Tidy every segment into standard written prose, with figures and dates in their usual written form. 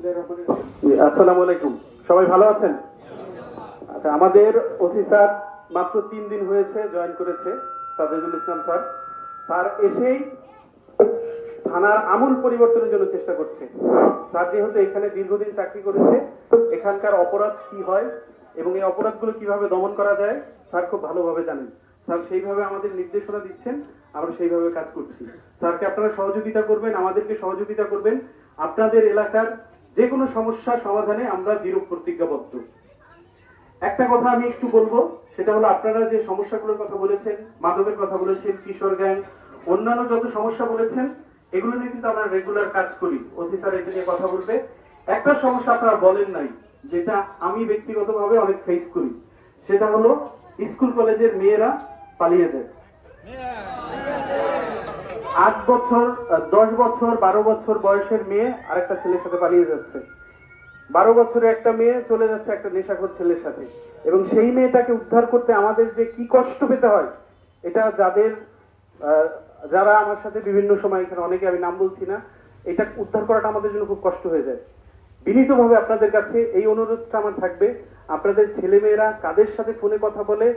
আসসালামু আলাইকুম, সবাই ভালো আছেন? আচ্ছা, আমাদের ওসি স্যার মাত্র 3 দিন হয়েছে জয়েন করেছে, সাদেজুল ইসলাম স্যার। স্যার এসেই থানার আমূল পরিবর্তনের জন্য চেষ্টা করছে। স্যার যেহেতু এখানে দীর্ঘদিন চাকরি করেছে, এখানকার অপরাধ কি হয় এবং এই অপরাধগুলো কিভাবে দমন করা যায় স্যার খুব ভালোভাবে জানেন। স্যার সেইভাবে আমাদের নির্দেশনা দিচ্ছেন, আমরা সেইভাবে কাজ করছি। স্যারকে আপনারা সহযোগিতা করবেন, আমাদেরকে সহযোগিতা করবেন। আপনাদের এলাকার যে কোনো সমস্যা সমাধানে আমরা দৃঢ় প্রতিজ্ঞাবদ্ধ। একটা কথা আমি একটু বলবো, সেটা হলো আপনারা যে সমস্যাগুলোর কথা বলেছেন, মাদকের কথা বলেছেন, কিশোর গ্যাং, অন্যান্য যত সমস্যা বলেছেন, এগুলো নিয়ে কিন্তু আমরা রেগুলার কাজ করি। ওসি স্যার এটা নিয়ে কথা বলবে। একটা সমস্যা আপনারা বলেন নাই, যেটা আমি ব্যক্তিগতভাবে অনেক ফেস করি, সেটা হলো স্কুল কলেজের মেয়েরা পালিয়ে যায়। 8 বছর, 10 বছর, 12 বছর বয়সের মেয়ে আরেকটা ছেলের সাথে পালিয়ে যাচ্ছে। 12 বছরের একটা মেয়ে চলে যাচ্ছে একটা নেশাখোর ছেলের সাথে, এবং সেই মেয়েটাকে উদ্ধার করতে আমাদের যে কি কষ্ট পেতে হয়, এটা যারা আমার সাথে বিভিন্ন সময়, এখানে অনেকে, আমি নাম বলছি না, এটা উদ্ধার করাটা আমাদের জন্য খুব কষ্ট হয়ে যায়। বিনীতভাবে আপনাদের কাছে এই অনুরোধটা আমার থাকবে, আপনাদের ছেলেমেয়েরা কাদের সাথে ফোনে কথা বলে,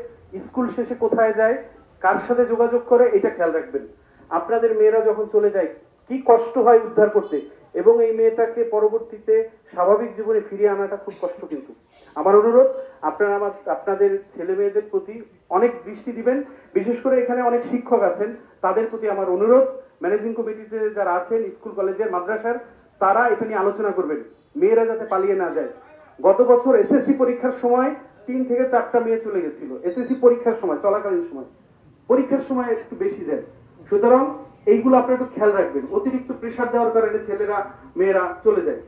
স্কুল শেষে কোথায় যায়, কার সাথে যোগাযোগ করে, এটা খেয়াল রাখবেন। আপনাদের মেয়েরা যখন চলে যায় কি কষ্ট হয় উদ্ধার করতে, এবং এই মেয়েটাকে পরবর্তীতে স্বাভাবিক জীবনে ফিরিয়ে আনাটা খুব কষ্ট। কিন্তু আমার অনুরোধ, আপনারা আপনাদের ছেলে মেয়েদের প্রতি অনেক দৃষ্টি দিবেন। বিশেষ করে এখানে অনেক শিক্ষক আছেন, তাদের প্রতি আমার অনুরোধ, ম্যানেজিং কমিটিতে যারা আছেন, স্কুল কলেজের, মাদ্রাসার, তারা এটা নিয়ে আলোচনা করবেন, মেয়েরা যাতে পালিয়ে না যায়। গত বছর এসএসসি পরীক্ষার সময় 3 থেকে 4টা মেয়ে চলে গেছিল। এসএসসি পরীক্ষার সময়, চলাকালীন সময়, পরীক্ষার সময় একটু বেশি যায়। সুতরাং এইগুলো আপনারা একটু খেয়াল রাখবেন। অতিরিক্ত প্রেশার দেওয়ার কারণে ছেলেরা মেয়েরা চলে যায়।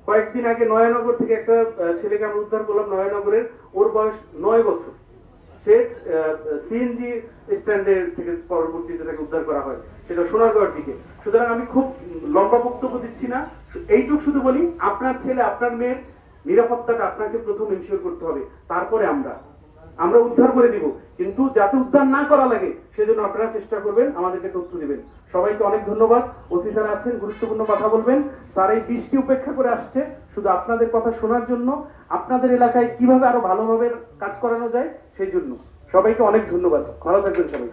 কয়েকদিন আগে নয়ানগর থেকে একটা ছেলেকে আমরা উদ্ধার করলাম, নয়ানগরের, ওর বয়স 9 বছর। সে সিএনজি স্ট্যান্ডের থেকে পরবর্তীতে তাকে উদ্ধার করা হয়, সেটা সোনারগাঁওয়ের দিকে। সুতরাং আমি খুব লম্বা বক্তব্য দিচ্ছি না, এইটুক শুধু বলি, আপনার ছেলে আপনার মেয়ের নিরাপত্তাটা আপনাকে প্রথম ইনশিওর করতে হবে, তারপরে আমরা উদ্ধার করে দিব। কিন্তু যাতে উদ্ধার না করা লাগে সেজন্য আপনারা চেষ্টা করবেন, আমাদেরকে তথ্য দিবেন। সবাইকে অনেক ধন্যবাদ। ওসি স্যার আছেন, গুরুত্বপূর্ণ কথা বলবেন। স্যার এই বৃষ্টি উপেক্ষা করে আসছে শুধু আপনাদের কথা শোনার জন্য, আপনাদের এলাকায় কিভাবে আরো ভালোভাবে কাজ করানো যায় সেই জন্য। সবাইকে অনেক ধন্যবাদ, ভালো থাকবেন সবাই।